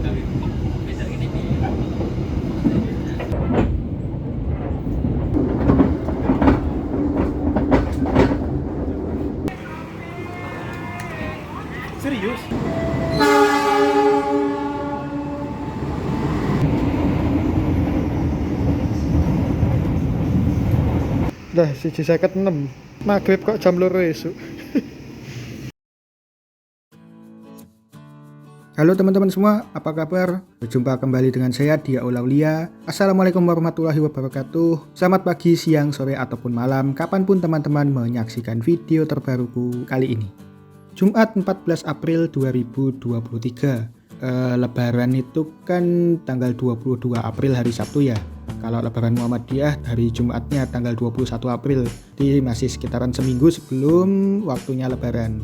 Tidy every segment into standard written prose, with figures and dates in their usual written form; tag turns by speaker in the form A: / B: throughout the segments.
A: Serius? Dah, 1.56 maghrib kok jam 2 esuk. Halo teman-teman semua, apa kabar? Berjumpa kembali dengan saya Dia Aulia. Assalamualaikum warahmatullahi wabarakatuh. Selamat pagi, siang, sore, ataupun malam, kapanpun teman-teman menyaksikan video terbaruku kali ini. Jumat 14 April 2023. Lebaran itu kan tanggal 22 April hari Sabtu ya. Kalau Lebaran Muhammadiyah hari Jumatnya tanggal 21 April. Jadi masih sekitaran seminggu sebelum waktunya Lebaran.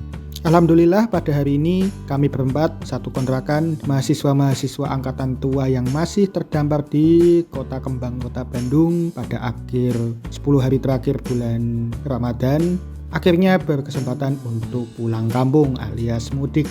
A: Alhamdulillah pada hari ini kami berempat satu kontrakan mahasiswa-mahasiswa angkatan tua yang masih terdampar di Kota Kembang, Kota Bandung pada akhir 10 hari terakhir bulan Ramadan akhirnya berkesempatan untuk pulang kampung alias mudik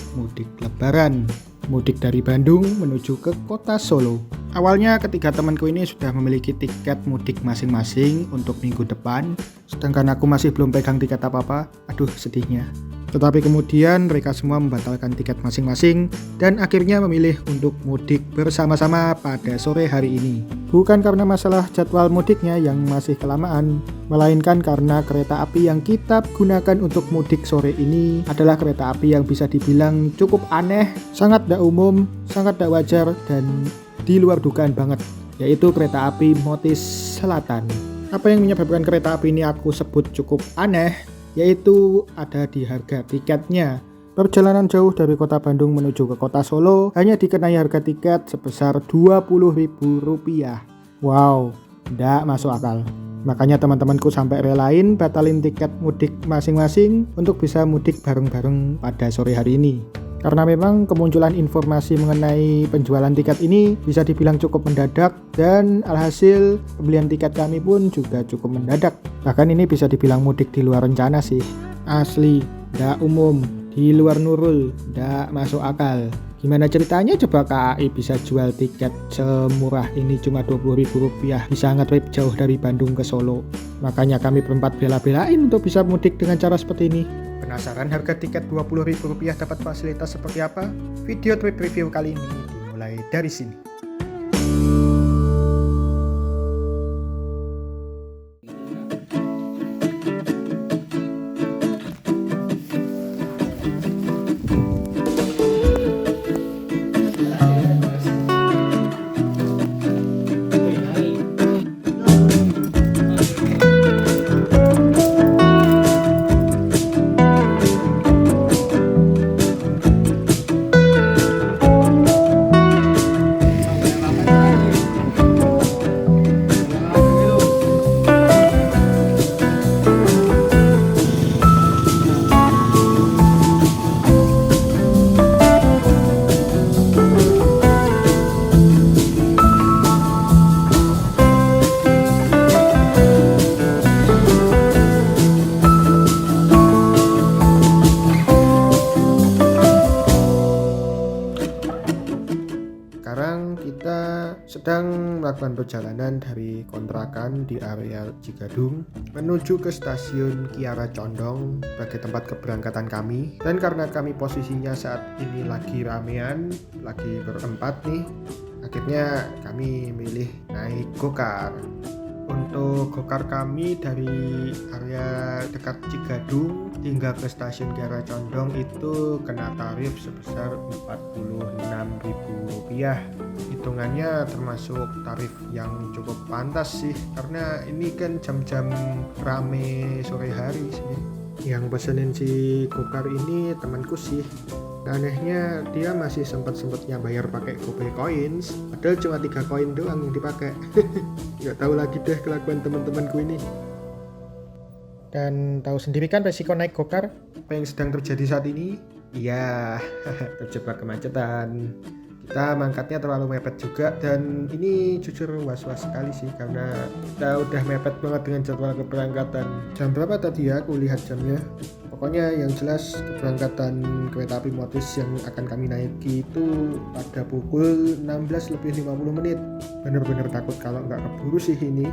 A: Lebaran. Mudik dari Bandung menuju ke kota Solo. Awalnya ketiga temanku ini sudah memiliki tiket mudik masing-masing untuk minggu depan, sedangkan aku masih belum pegang tiket apa-apa. Aduh, sedihnya. Tetapi kemudian mereka semua membatalkan tiket masing-masing dan akhirnya memilih untuk mudik bersama-sama pada sore hari ini. Bukan karena masalah jadwal mudiknya yang masih kelamaan, melainkan karena kereta api yang kita gunakan untuk mudik sore ini adalah kereta api yang bisa dibilang cukup aneh, sangat tidak umum, sangat tidak wajar, dan di luar dugaan banget, yaitu kereta api Motis Selatan. Apa yang menyebabkan kereta api ini aku sebut cukup aneh? Yaitu ada di harga tiketnya. Perjalanan jauh dari kota Bandung menuju ke kota Solo hanya dikenai harga tiket sebesar Rp20.000. Wow, tidak masuk akal. Makanya teman-temanku sampai relain batalin tiket mudik masing-masing untuk bisa mudik bareng-bareng pada sore hari ini. Karena memang kemunculan informasi mengenai penjualan tiket ini bisa dibilang cukup mendadak dan alhasil pembelian tiket kami pun juga cukup mendadak. Bahkan ini bisa dibilang mudik di luar rencana sih. Asli, nggak umum, di luar nurul, nggak masuk akal. Gimana ceritanya coba KAI bisa jual tiket semurah ini cuma Rp20.000 bisa nge-trip jauh dari Bandung ke Solo. Makanya kami berempat bela-belain untuk bisa mudik dengan cara seperti ini. Penasaran harga tiket Rp20.000 dapat fasilitas seperti apa? Video trip review kali ini dimulai dari sini. Sekarang kita sedang melakukan perjalanan dari kontrakan di area Cigadung menuju ke stasiun Kiara Condong sebagai tempat keberangkatan kami. Dan karena kami posisinya saat ini lagi ramean, lagi berempat nih, akhirnya kami milih naik gokar. Untuk gokar kami dari area dekat Cigadung hingga ke stasiun Kiara Condong itu kena tarif sebesar Rp46.000. Hitungannya termasuk tarif yang cukup pantas sih, karena ini kan jam-jam rame sore hari sih. Yang pesenin si gokar ini temanku sih. Anehnya dia masih sempat-sempatnya bayar pakai GoPay Coins, padahal cuma 3 koin doang yang dipakai. Nggak tahu lagi deh kelakuan teman-temanku ini. Dan tahu sendiri kan resiko naik gokar apa yang sedang terjadi saat ini? Iya, terjebak kemacetan. Kita mangkatnya terlalu mepet juga, dan ini jujur was-was sekali sih karena kita udah mepet banget dengan jadwal keberangkatan. Jam berapa tadi ya aku lihat jamnya? Pokoknya yang jelas keberangkatan kereta api Motis yang akan kami naiki itu pada pukul 16:50. Bener-bener takut kalau nggak keburu sih ini.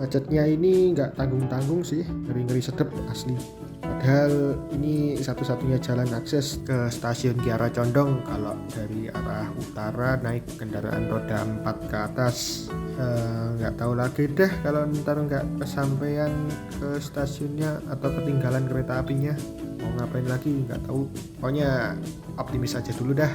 A: Macetnya ini nggak tanggung-tanggung sih, ngeri-ngeri sedep asli. Padahal ini satu-satunya jalan akses ke stasiun Kiara Condong kalau dari arah utara naik kendaraan roda 4 ke atas. Nggak tahu lagi deh kalau ntar nggak kesampaian ke stasiunnya atau ketinggalan kereta apinya. Mau ngapain lagi nggak tahu. Pokoknya optimis aja dulu dah.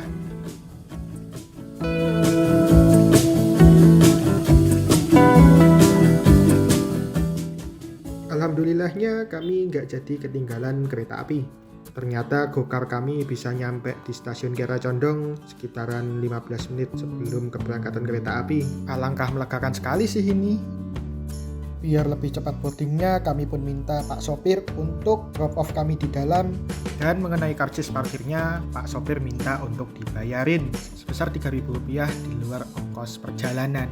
A: Alhamdulillahnya kami nggak jadi ketinggalan kereta api. Ternyata gokar kami bisa nyampe di stasiun Kiara Condong sekitaran 15 menit sebelum keberangkatan kereta api. Alangkah melegakan sekali sih ini. Biar lebih cepat boardingnya, kami pun minta Pak Sopir untuk drop off kami di dalam. Dan mengenai karcis parkirnya, Pak Sopir minta untuk dibayarin sebesar Rp3.000 di luar ongkos perjalanan.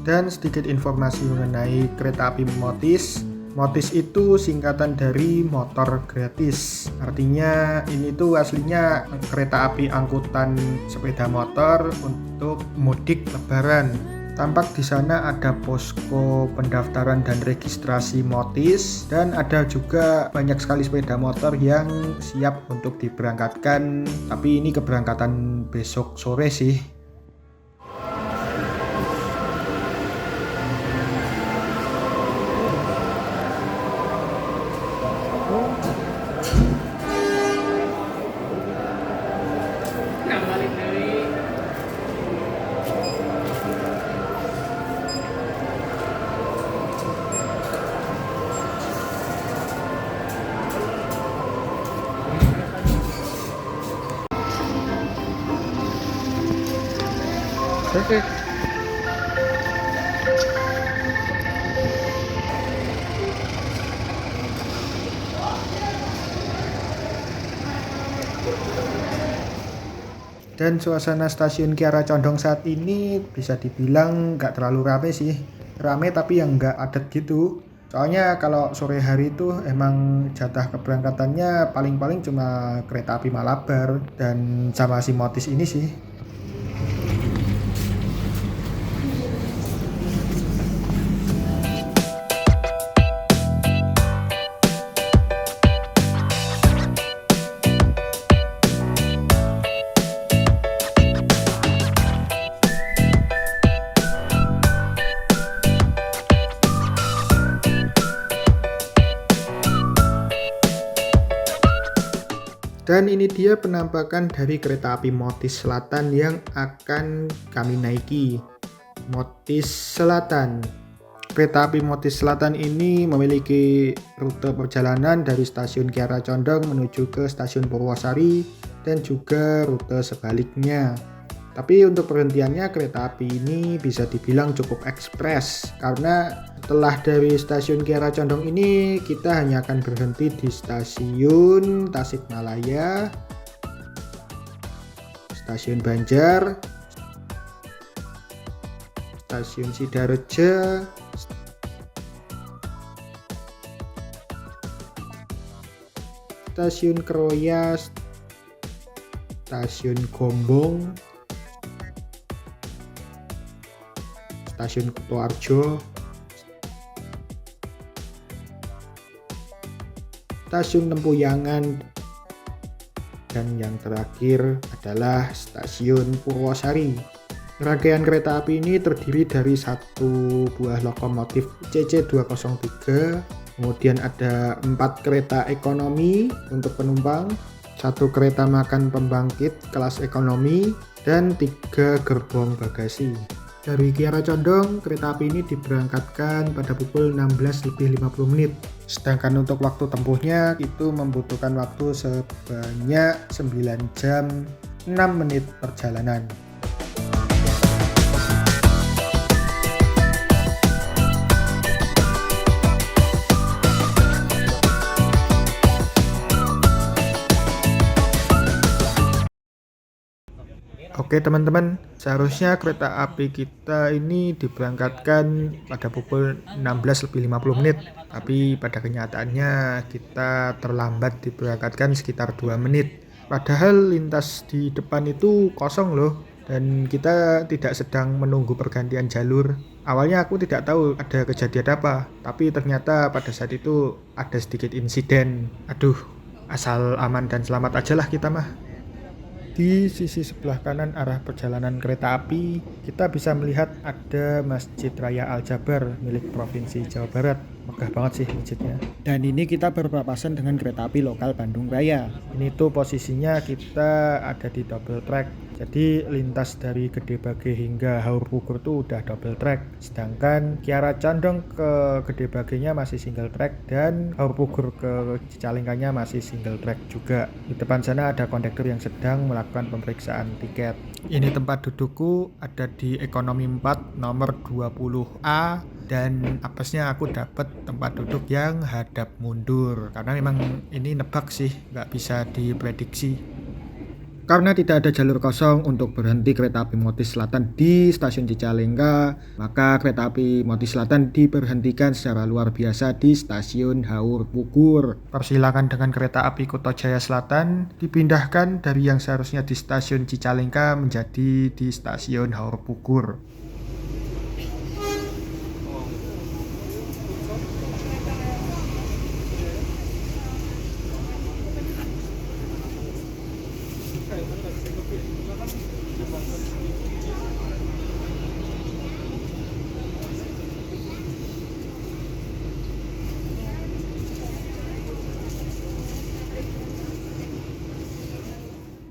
A: Dan sedikit informasi mengenai kereta api Motis. Motis itu singkatan dari motor gratis. Artinya ini tuh aslinya kereta api angkutan sepeda motor untuk mudik lebaran. Tampak di sana ada posko pendaftaran dan registrasi Motis, dan ada juga banyak sekali sepeda motor yang siap untuk diberangkatkan. Tapi ini keberangkatan besok sore sih. Oke. Dan suasana stasiun Kiara Condong saat ini bisa dibilang nggak terlalu rame sih. Rame tapi yang nggak padat gitu. Soalnya kalau sore hari itu emang jatah keberangkatannya paling-paling cuma kereta api Malabar dan sama si Motis ini sih. Dan ini dia penampakan dari kereta api Motis Selatan yang akan kami naiki. Motis Selatan. Kereta api Motis Selatan ini memiliki rute perjalanan dari stasiun Kiara Condong menuju ke stasiun Purwosari dan juga rute sebaliknya. Tapi untuk perhentiannya kereta api ini bisa dibilang cukup ekspres, karena setelah dari stasiun Kiara Condong ini kita hanya akan berhenti di stasiun Tasikmalaya, stasiun Banjar, stasiun Sidareja, stasiun Kroya, stasiun Gombong, stasiun Kutoarjo, stasiun Tempuyangan, dan yang terakhir adalah stasiun Purwosari. Rangkaian kereta api ini terdiri dari satu buah lokomotif CC203, kemudian ada 4 kereta ekonomi untuk penumpang, 1 kereta makan pembangkit kelas ekonomi, dan 3 gerbong bagasi. Dari Kiara Condong, kereta api ini diberangkatkan pada pukul 16:50. Sedangkan untuk waktu tempuhnya itu membutuhkan waktu sebanyak 9 jam 6 menit perjalanan. Oke teman-teman, seharusnya kereta api kita ini diberangkatkan pada pukul 16:50, tapi pada kenyataannya kita terlambat diberangkatkan sekitar 2 menit. Padahal lintas di depan itu kosong loh, dan kita tidak sedang menunggu pergantian jalur. Awalnya aku tidak tahu ada kejadian apa, tapi ternyata pada saat itu ada sedikit insiden. Aduh, asal aman dan selamat aja lah kita mah. Di sisi sebelah kanan arah perjalanan kereta api, kita bisa melihat ada Masjid Raya Al-Jabar milik Provinsi Jawa Barat. Megah banget sih masjidnya. Dan ini kita berpapasan dengan kereta api lokal Bandung Raya. Ini tuh posisinya kita ada di double track. Jadi lintas dari Gede Bage hingga Haur Pugur tuh udah double track. Sedangkan Kiara Condong ke Gede Bagenya masih single track dan Haur Pugur ke Cicalengkanya masih single track juga. Di depan sana ada kondektur yang sedang melakukan pemeriksaan tiket. Ini tempat dudukku ada di ekonomi 4 nomor 20A dan apesnya aku dapat tempat duduk yang hadap mundur karena memang ini nebak sih, nggak bisa diprediksi. Karena tidak ada jalur kosong untuk berhenti kereta api Motis Selatan di stasiun Cicalengka, maka kereta api Motis Selatan diberhentikan secara luar biasa di stasiun Haur Pugur. Persilangan dengan kereta api Kuto Jaya Selatan dipindahkan dari yang seharusnya di stasiun Cicalengka menjadi di stasiun Haur Pugur.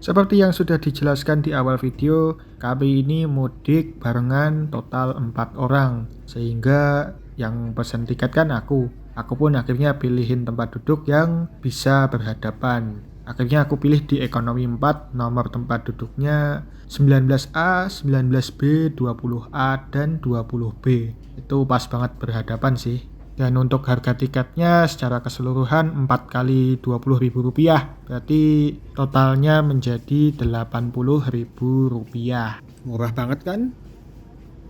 A: Seperti yang sudah dijelaskan di awal video, kami ini mudik barengan total 4 orang. Sehingga yang pesen tiket kan aku. Aku pun akhirnya pilihin tempat duduk yang bisa berhadapan. Akhirnya aku pilih di ekonomi 4, nomor tempat duduknya 19A, 19B, 20A, dan 20B. Itu pas banget berhadapan sih. Dan untuk harga tiketnya secara keseluruhan 4 kali Rp20.000. Berarti totalnya menjadi Rp80.000. Murah banget kan?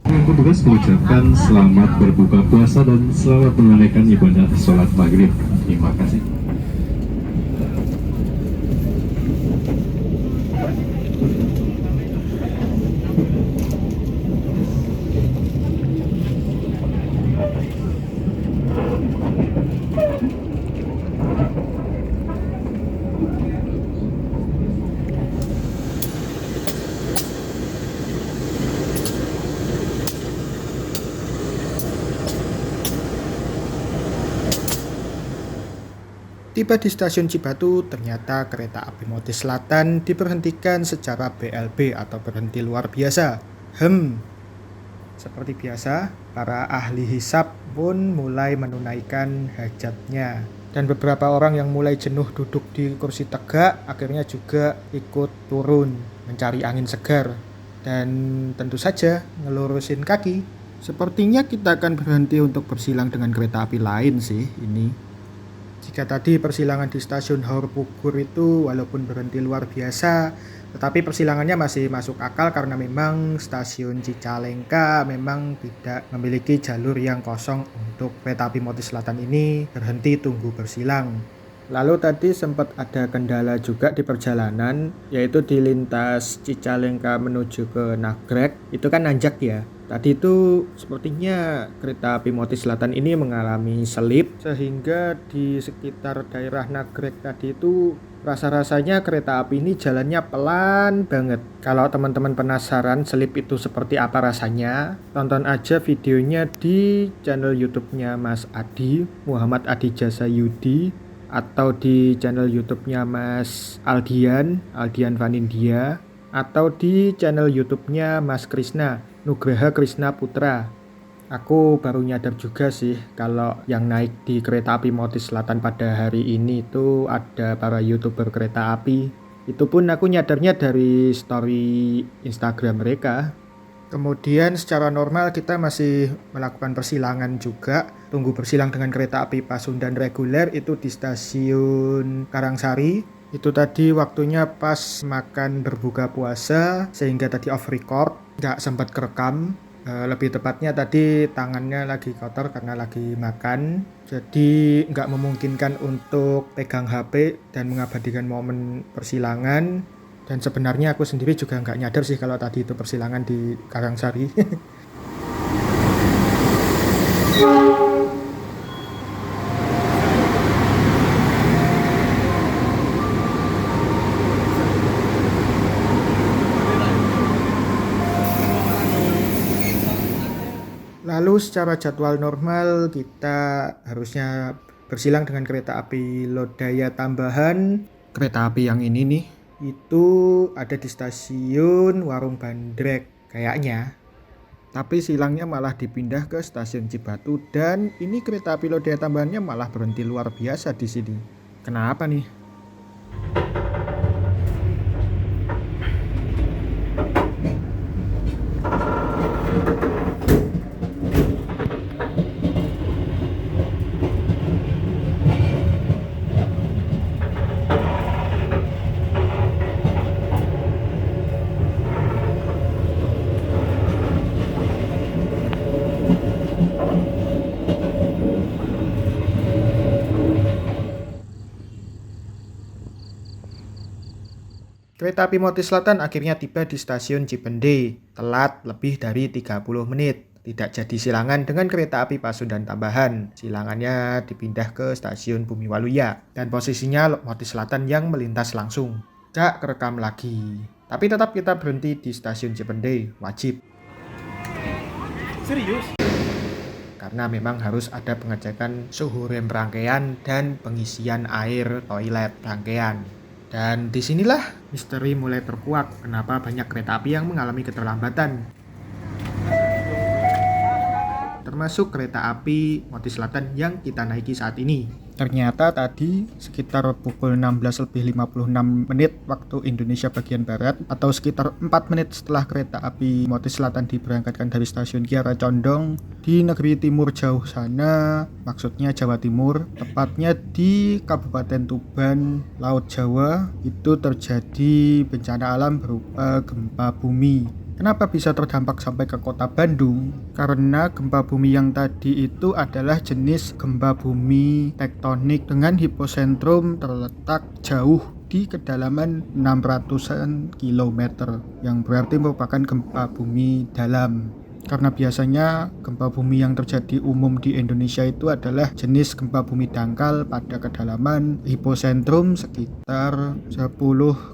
B: Petugas mengucapkan selamat berbuka puasa dan selamat menunaikan ibadah sholat maghrib. Terima kasih.
A: Tiba di stasiun Cibatu, ternyata kereta api Motis Selatan diberhentikan secara BLB atau berhenti luar biasa. Seperti biasa, para ahli hisab pun mulai menunaikan hajatnya. Dan beberapa orang yang mulai jenuh duduk di kursi tegak, akhirnya juga ikut turun mencari angin segar. Dan tentu saja ngelurusin kaki. Sepertinya kita akan berhenti untuk bersilang dengan kereta api lain sih ini. Jika tadi persilangan di stasiun Haur Pugur itu walaupun berhenti luar biasa, tetapi persilangannya masih masuk akal karena memang stasiun Cicalengka memang tidak memiliki jalur yang kosong untuk kereta api Motis Selatan ini berhenti tunggu bersilang. Lalu tadi sempat ada kendala juga di perjalanan, yaitu di lintas Cicalengka menuju ke Nagrek, itu kan nanjak ya. Tadi itu sepertinya kereta api Motis Selatan ini mengalami selip sehingga di sekitar daerah Nagrek tadi itu rasa-rasanya kereta api ini jalannya pelan banget. Kalau teman-teman penasaran selip itu seperti apa rasanya, tonton aja videonya di channel YouTube-nya Mas Adi, Muhammad Adi Jasa Yudi, atau di channel YouTube-nya Mas Aldian Vanindia, atau di channel YouTube-nya Mas Krisna, Nugraha Krisna Putra. Aku baru nyadar juga sih kalau yang naik di kereta api Motis Selatan pada hari ini itu ada para YouTuber kereta api. Itu pun aku nyadarnya dari story Instagram mereka. Kemudian secara normal kita masih melakukan persilangan juga. Tunggu bersilang dengan kereta api Pasundan reguler itu di stasiun Karangsari. Itu tadi waktunya pas makan berbuka puasa, sehingga tadi off record, nggak sempat kerekam. Lebih tepatnya tadi tangannya lagi kotor karena lagi makan, jadi nggak memungkinkan untuk pegang HP dan mengabadikan momen persilangan. Dan sebenarnya aku sendiri juga nggak nyadar sih kalau tadi itu persilangan di Karangsari. Lalu secara jadwal normal kita harusnya bersilang dengan kereta api Lodaya tambahan. Kereta api yang ini nih, itu ada di stasiun Warung Bandrek kayaknya. Tapi silangnya malah dipindah ke stasiun Cibatu dan ini kereta api Lodaya tambahannya malah berhenti luar biasa di sini. Kenapa nih? Kereta api Motis Selatan akhirnya tiba di stasiun Cipende, telat lebih dari 30 menit. Tidak jadi silangan dengan kereta api Pasundan tambahan. Silangannya dipindah ke stasiun Bumi Waluya dan posisinya Motis Selatan yang melintas langsung. Gak kerekam lagi. Tapi tetap kita berhenti di stasiun Cipende, wajib.
C: Serius?
A: Karena memang harus ada pengecekan suhu rem rangkaian dan pengisian air toilet rangkaian. Dan disinilah misteri mulai terkuak kenapa banyak kereta api yang mengalami keterlambatan. Termasuk kereta api Motis Selatan yang kita naiki saat ini. Ternyata tadi sekitar pukul 16.56 menit waktu Indonesia bagian Barat atau sekitar 4 menit setelah kereta api Motis Selatan diberangkatkan dari stasiun Kiara Condong di negeri timur jauh sana, maksudnya Jawa Timur, tepatnya di Kabupaten Tuban, Laut Jawa, itu terjadi bencana alam berupa gempa bumi. Kenapa bisa terdampak sampai ke kota Bandung? Karena gempa bumi yang tadi itu adalah jenis gempa bumi tektonik dengan hiposentrum terletak jauh di kedalaman 600-an kilometer, yang berarti merupakan gempa bumi dalam. Karena biasanya gempa bumi yang terjadi umum di Indonesia itu adalah jenis gempa bumi dangkal pada kedalaman hiposentrum sekitar 10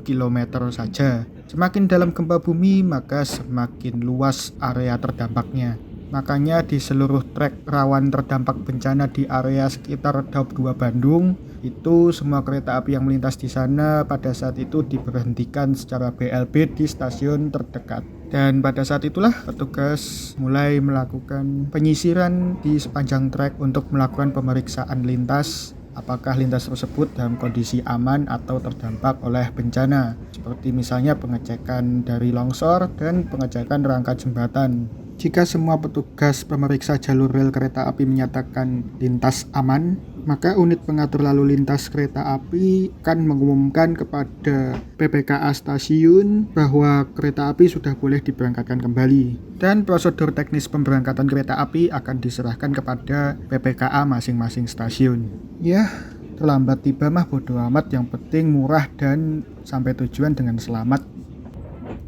A: km saja. Semakin dalam gempa bumi maka semakin luas area terdampaknya. Makanya di seluruh trek rawan terdampak bencana di area sekitar Daup 2 Bandung, itu semua kereta api yang melintas di sana pada saat itu diberhentikan secara BLB di stasiun terdekat. Dan pada saat itulah petugas mulai melakukan penyisiran di sepanjang trek untuk melakukan pemeriksaan lintas, apakah lintas tersebut dalam kondisi aman atau terdampak oleh bencana, seperti misalnya pengecekan dari longsor dan pengecekan rangka jembatan. Jika semua petugas pemeriksa jalur rel kereta api menyatakan lintas aman, maka unit pengatur lalu lintas kereta api akan mengumumkan kepada PPKA stasiun bahwa kereta api sudah boleh diberangkatkan kembali. Dan prosedur teknis pemberangkatan kereta api akan diserahkan kepada PPKA masing-masing stasiun. Ya, terlambat tiba mah bodo amat, yang penting murah dan sampai tujuan dengan selamat.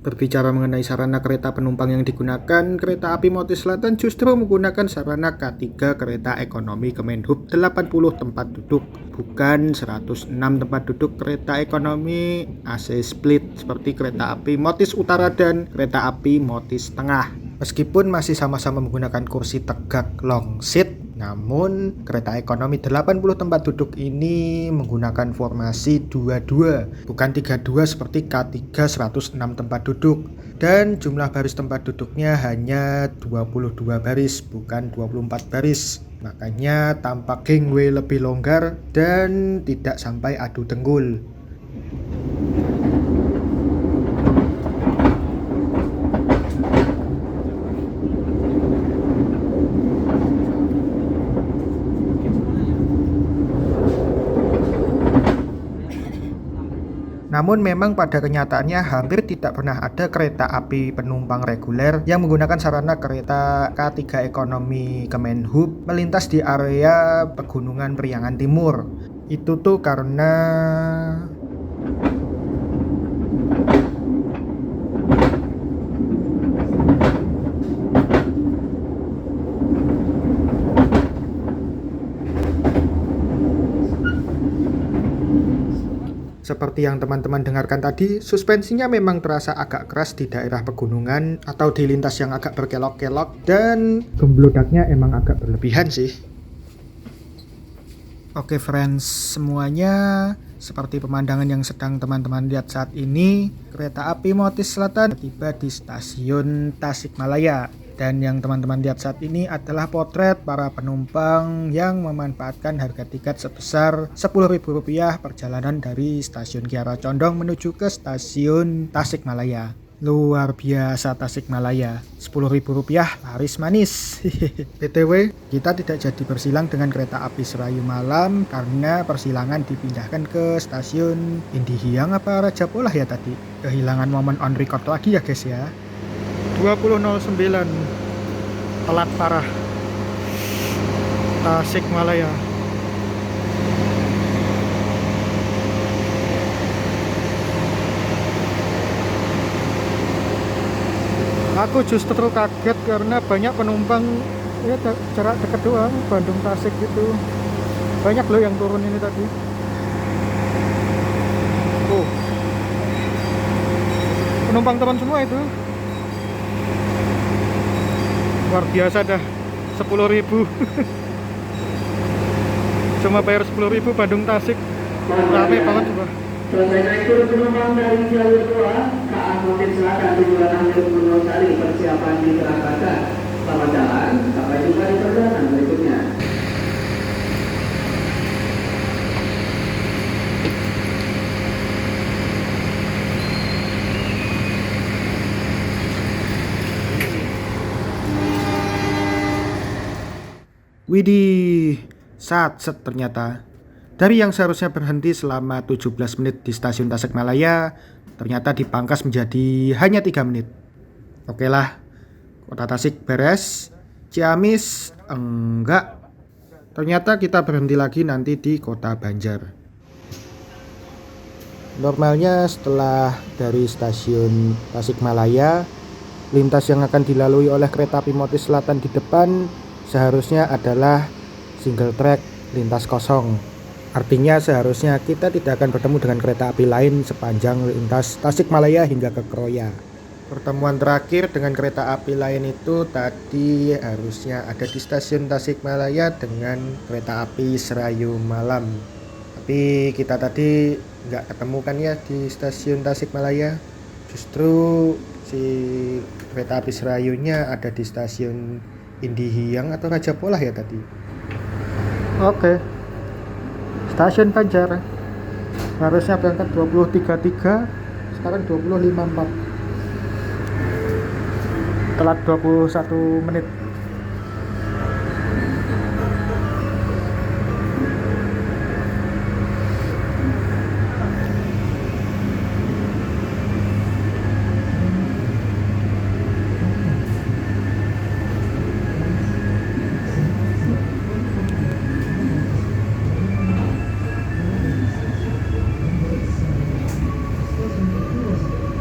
A: Berbicara mengenai sarana kereta penumpang yang digunakan, kereta api Motis Selatan justru menggunakan sarana K3 kereta ekonomi Kemenhub 80 tempat duduk, bukan 106 tempat duduk kereta ekonomi AC split seperti kereta api Motis Utara dan kereta api Motis Tengah. Meskipun masih sama-sama menggunakan kursi tegak long seat, namun kereta ekonomi 80 tempat duduk ini menggunakan formasi 22, bukan 32 seperti K3 106 tempat duduk. Dan jumlah baris tempat duduknya hanya 22 baris, bukan 24 baris. Makanya tampak gangway lebih longgar dan tidak sampai adu tenggul. Namun memang pada kenyataannya hampir tidak pernah ada kereta api penumpang reguler yang menggunakan sarana kereta K3 Ekonomi Kemenhub melintas di area Pegunungan Priangan Timur. Itu tuh karena seperti yang teman-teman dengarkan tadi, suspensinya memang terasa agak keras di daerah pegunungan atau di lintas yang agak berkelok-kelok, dan gemblodaknya emang agak berlebihan sih. Oke friends, semuanya seperti pemandangan yang sedang teman-teman lihat saat ini, kereta api Motis Selatan tiba di stasiun Tasikmalaya. Dan yang teman-teman lihat saat ini adalah potret para penumpang yang memanfaatkan harga tiket sebesar Rp10.000 perjalanan dari stasiun Kiara Condong menuju ke stasiun Tasikmalaya. Luar biasa Tasikmalaya, Rp10.000 laris manis. BTW, kita tidak jadi bersilang dengan kereta api Serayu Malam karena persilangan dipindahkan ke stasiun Indihiyang apa Raja Polah ya tadi. Kehilangan momen on record lagi ya guys ya. 20.09 telat parah Tasikmalaya. Aku justru kaget karena banyak penumpang ya jarak dekat doang, Bandung Tasik gitu. Banyak loh yang turun ini tadi. Oh, penumpang turun semua itu. Luar biasa dah, 10.000. Cuma bayar 10.000 Bandung Tasik. Rame banget coba.
C: Selesai naik turun penumpang dari jalur 2 KA Motis Selatan tujuan akhir Wonosari, persiapan dikerahkan. Selamat jalan, sampai jumpa di perjalanan berikutnya.
A: Widih, set ternyata. Dari yang seharusnya berhenti selama 17 menit di stasiun Tasikmalaya, ternyata dipangkas menjadi hanya 3 menit. Oke lah, Kota Tasik beres, Ciamis enggak. Ternyata kita berhenti lagi nanti di Kota Banjar. Normalnya setelah dari stasiun Tasikmalaya, lintas yang akan dilalui oleh kereta api Motis Selatan di depan seharusnya adalah single track lintas kosong. Artinya seharusnya kita tidak akan bertemu dengan kereta api lain sepanjang lintas Tasikmalaya hingga ke Kroya. Pertemuan terakhir dengan kereta api lain itu tadi harusnya ada di stasiun Tasikmalaya dengan kereta api Serayu Malam. Tapi kita tadi nggak ketemu kan ya di stasiun Tasikmalaya. Justru si kereta api Serayunya ada di stasiun Indihiyang atau Raja Polah ya tadi. Oke, stasiun Banjar harusnya berangkat 20.33, sekarang 20.54, telat 21 menit.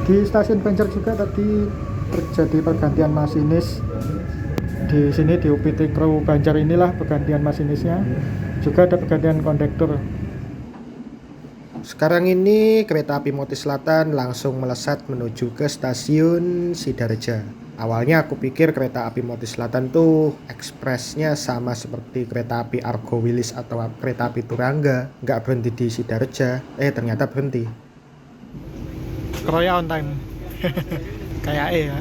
A: Di stasiun Banjar juga tadi terjadi pergantian masinis. Di sini di UPT Crew Banjar inilah pergantian masinisnya. Juga ada pergantian kondektur. Sekarang ini kereta api Motis Selatan langsung melesat menuju ke stasiun Sidareja. Awalnya aku pikir kereta api Motis Selatan tuh ekspresnya sama seperti kereta api Argo Wilis atau kereta api Turangga, nggak berhenti di Sidareja. Ternyata berhenti. Kroya on time. Kayak ya.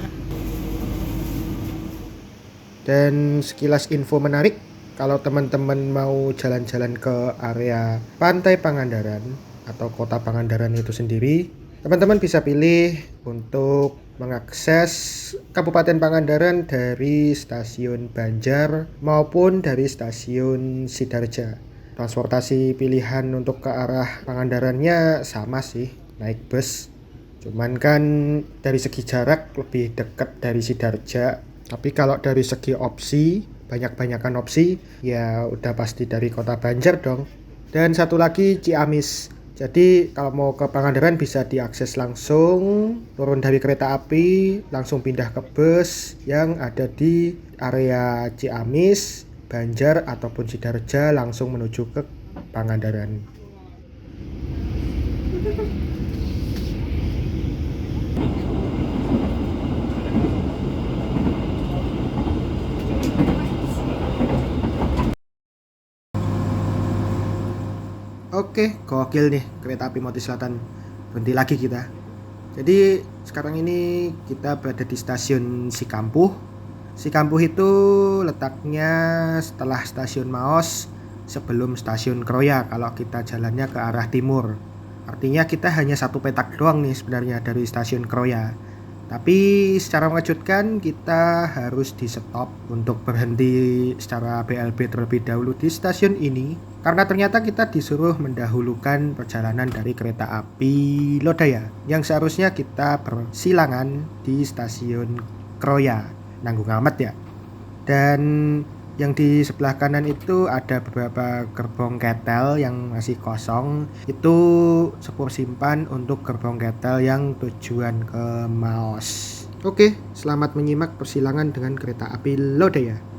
A: Dan sekilas info menarik, kalau teman-teman mau jalan-jalan ke area Pantai Pangandaran atau Kota Pangandaran itu sendiri, teman-teman bisa pilih untuk mengakses Kabupaten Pangandaran dari stasiun Banjar maupun dari stasiun Sidareja. Transportasi pilihan untuk ke arah Pangandarannya sama sih, naik bus. Cuman kan dari segi jarak lebih dekat dari Sidarja. Tapi kalau dari segi opsi, banyak-banyakan opsi, ya udah pasti dari Kota Banjar dong. Dan satu lagi Ciamis. Jadi kalau mau ke Pangandaran bisa diakses langsung, turun dari kereta api, langsung pindah ke bus yang ada di area Ciamis, Banjar ataupun Sidarja langsung menuju ke Pangandaran. Oke, gokil nih kereta api Motis Selatan. Berhenti lagi kita. Jadi sekarang ini kita berada di stasiun Sikampuh. Sikampuh itu letaknya setelah stasiun Maos sebelum stasiun Kroya kalau kita jalannya ke arah timur. Artinya kita hanya satu petak doang nih sebenarnya dari stasiun Kroya. Tapi secara mengejutkan kita harus di stop untuk berhenti secara BLB terlebih dahulu di stasiun ini. Karena ternyata kita disuruh mendahulukan perjalanan dari kereta api Lodaya yang seharusnya kita bersilangan di stasiun Kroya. Nanggung amat ya. Dan yang di sebelah kanan itu ada beberapa gerbong ketel yang masih kosong. Itu sepur simpan untuk gerbong ketel yang tujuan ke Maos. Oke, selamat menyimak persilangan dengan kereta api Lodaya.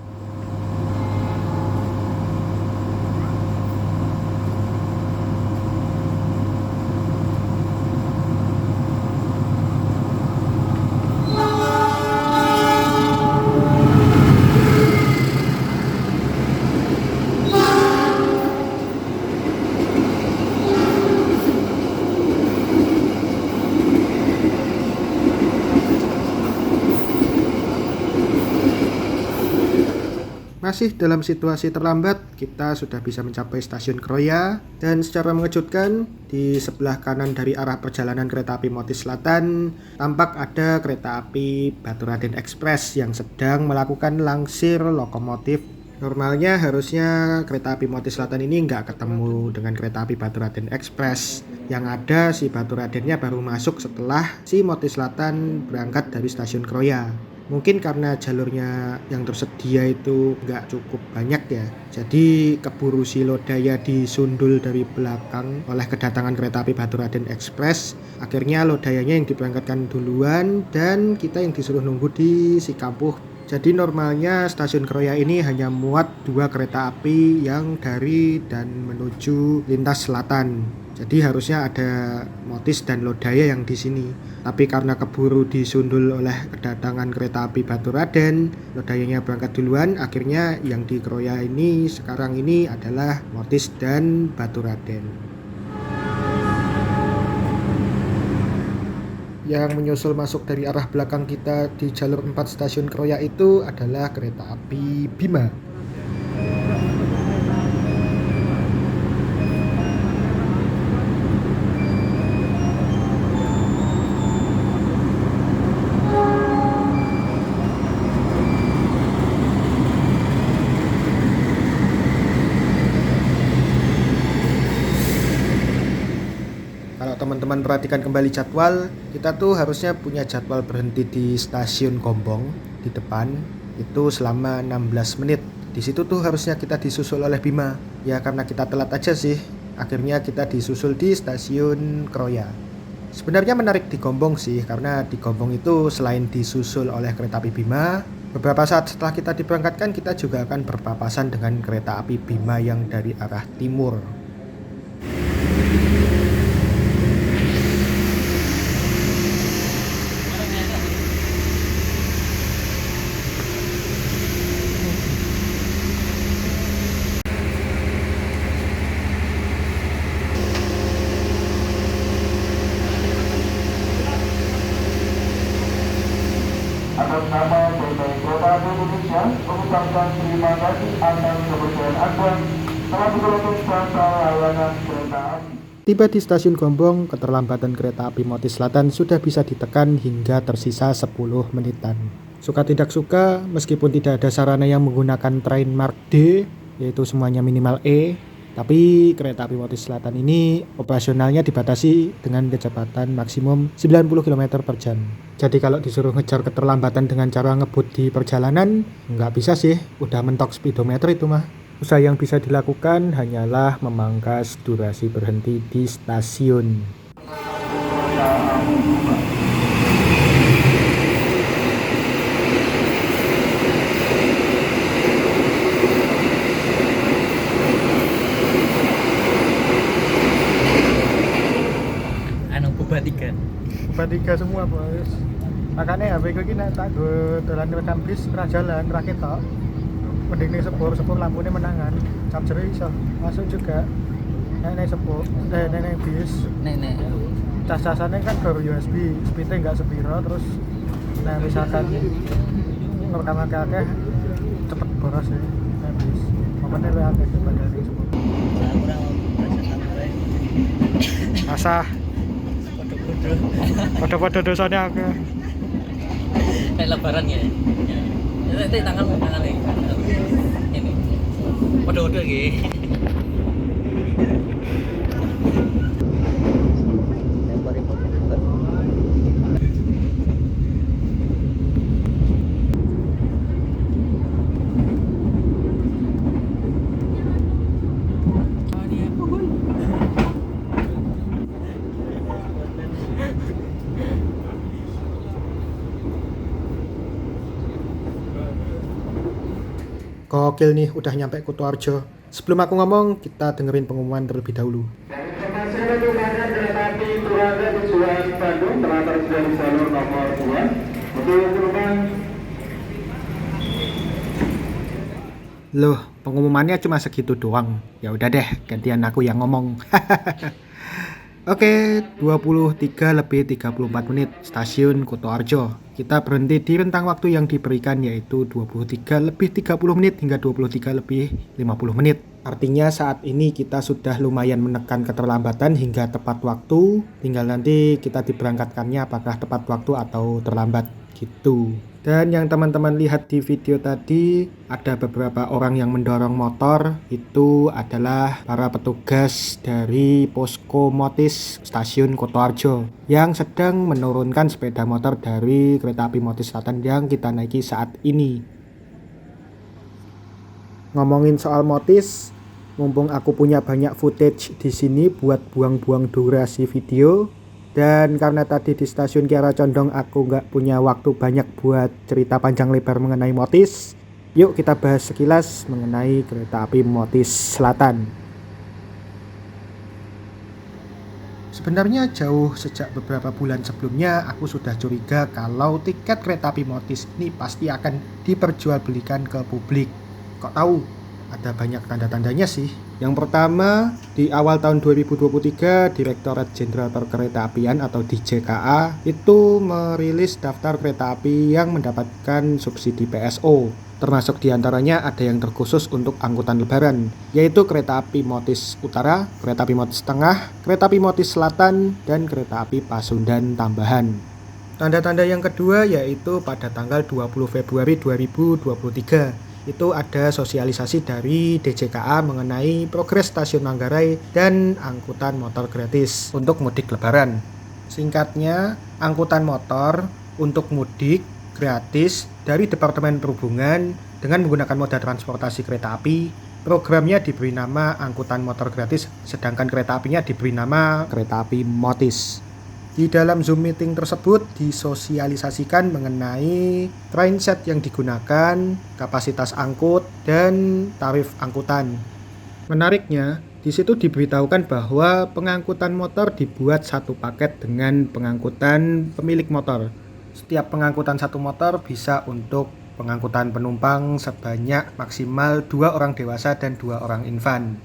A: Masih dalam situasi terlambat, kita sudah bisa mencapai stasiun Kroya. Dan secara mengejutkan, di sebelah kanan dari arah perjalanan kereta api Motis Selatan tampak ada kereta api Baturaden Express yang sedang melakukan langsir lokomotif. Normalnya harusnya kereta api Motis Selatan ini nggak ketemu dengan kereta api Baturaden Express. Yang ada si Baturadennya baru masuk setelah si Motis Selatan berangkat dari stasiun Kroya. Mungkin karena jalurnya yang tersedia itu nggak cukup banyak ya. Jadi keburu si Lodaya disundul dari belakang oleh kedatangan kereta api Baturaden Express. Akhirnya Lodayanya yang diberangkatkan duluan dan kita yang disuruh nunggu di Sikampuh. Jadi normalnya stasiun Kroya ini hanya muat 2 kereta api yang dari dan menuju lintas selatan. Jadi harusnya ada Motis dan Lodaya yang di sini. Tapi karena keburu disundul oleh kedatangan kereta api Baturaden, Lodayanya berangkat duluan, akhirnya yang di Kroya ini sekarang ini adalah Motis dan Baturaden. Yang menyusul masuk dari arah belakang kita di jalur 4 stasiun Kroya itu adalah kereta api Bima. Teman-teman perhatikan kembali jadwal, kita tuh harusnya punya jadwal berhenti di stasiun Gombong di depan itu selama 16 menit. Di situ tuh harusnya kita disusul oleh Bima. Ya karena kita telat aja sih, akhirnya kita disusul di stasiun Kroya. Sebenarnya menarik di Gombong sih, karena di Gombong itu selain disusul oleh kereta api Bima, beberapa saat setelah kita diberangkatkan kita juga akan berpapasan dengan kereta api Bima yang dari arah timur.
C: Atas nama PT Kereta Api Indonesia mengucapkan terima kasih atas kepercayaan Anda telah menggunakan jasa layanan kereta api.
A: Tiba di stasiun Gombong, keterlambatan kereta api Motis Selatan sudah bisa ditekan hingga tersisa 10 menitan. Suka tidak suka, meskipun tidak ada sarana yang menggunakan train Mark D, yaitu semuanya minimal E, Tapi kereta api Motis Selatan ini operasionalnya dibatasi dengan kecepatan maksimum 90 km per jam. Jadi kalau disuruh ngejar keterlambatan dengan cara ngebut di perjalanan, nggak bisa sih, udah mentok speedometer itu mah. Usaha yang bisa dilakukan hanyalah memangkas durasi berhenti di stasiun.
D: Tiga semua bos, makanya HP gue ini tak gue jalan rekam bis jalan rakit tok mending nih sepur lampunya menangan charger iso masuk juga nenek sepur nenek bis
E: nenek
D: cas-casannya kan baru USB speednya nggak sepiro terus nah misalkan ngerekam akeh cepet boros ya nenek bis momennya lebih akeh daripada ini sepur asah pada dosanya akeh
E: kayak lebaran ya. Nanti tangan nih. Ini. Waduh gitu.
A: Gokil nih, udah nyampe Kutoarjo. Sebelum aku ngomong, kita dengerin pengumuman terlebih dahulu.
C: Informasi untuk kereta api Turaga tujuan Bandung telah tersedia di jalur nomor 2 untuk penumpang.
A: Loh, pengumumannya cuma segitu doang. Ya udah deh, gantian aku yang ngomong. Oke, 23:34 menit, stasiun Kutoarjo. Kita berhenti di rentang waktu yang diberikan yaitu 23:30 menit hingga 23:50 menit. Artinya saat ini kita sudah lumayan menekan keterlambatan hingga tepat waktu. Tinggal nanti kita diberangkatkannya apakah tepat waktu atau terlambat gitu. Dan yang teman-teman lihat di video tadi, ada beberapa orang yang mendorong motor. Itu adalah para petugas dari Posko Motis Stasiun Kutoarjo yang sedang menurunkan sepeda motor dari kereta api Motis Selatan yang kita naiki saat ini. Ngomongin soal Motis, mumpung aku punya banyak footage di sini buat buang-buang durasi video. Dan karena tadi di stasiun Kiara Condong aku nggak punya waktu banyak buat cerita panjang lebar mengenai Motis, yuk kita bahas sekilas mengenai kereta api Motis Selatan. Sebenarnya jauh sejak beberapa bulan sebelumnya aku sudah curiga kalau tiket kereta api Motis ini pasti akan diperjualbelikan ke publik. Kok tahu? Ada banyak tanda-tandanya sih. Yang pertama, di awal tahun 2023, Direktorat Jenderal Perkeretaapian atau DJKA itu merilis daftar kereta api yang mendapatkan subsidi PSO. Termasuk diantaranya ada yang terkhusus untuk angkutan lebaran, yaitu kereta api Motis Utara, kereta api Motis Tengah, kereta api Motis Selatan, dan kereta api Pasundan tambahan. Tanda-tanda yang kedua yaitu pada tanggal 20 Februari 2023. Itu ada sosialisasi dari DJKA mengenai progres stasiun Manggarai dan angkutan motor gratis untuk mudik lebaran. Singkatnya, angkutan motor untuk mudik gratis dari Departemen Perhubungan dengan menggunakan moda transportasi kereta api. Programnya diberi nama angkutan motor gratis, sedangkan kereta apinya diberi nama kereta api Motis. Di dalam Zoom meeting tersebut disosialisasikan mengenai train set yang digunakan, kapasitas angkut, dan tarif angkutan. Menariknya, di situ diberitahukan bahwa pengangkutan motor dibuat satu paket dengan pengangkutan pemilik motor. Setiap pengangkutan satu motor bisa untuk pengangkutan penumpang sebanyak maksimal 2 orang dewasa dan 2 orang infan.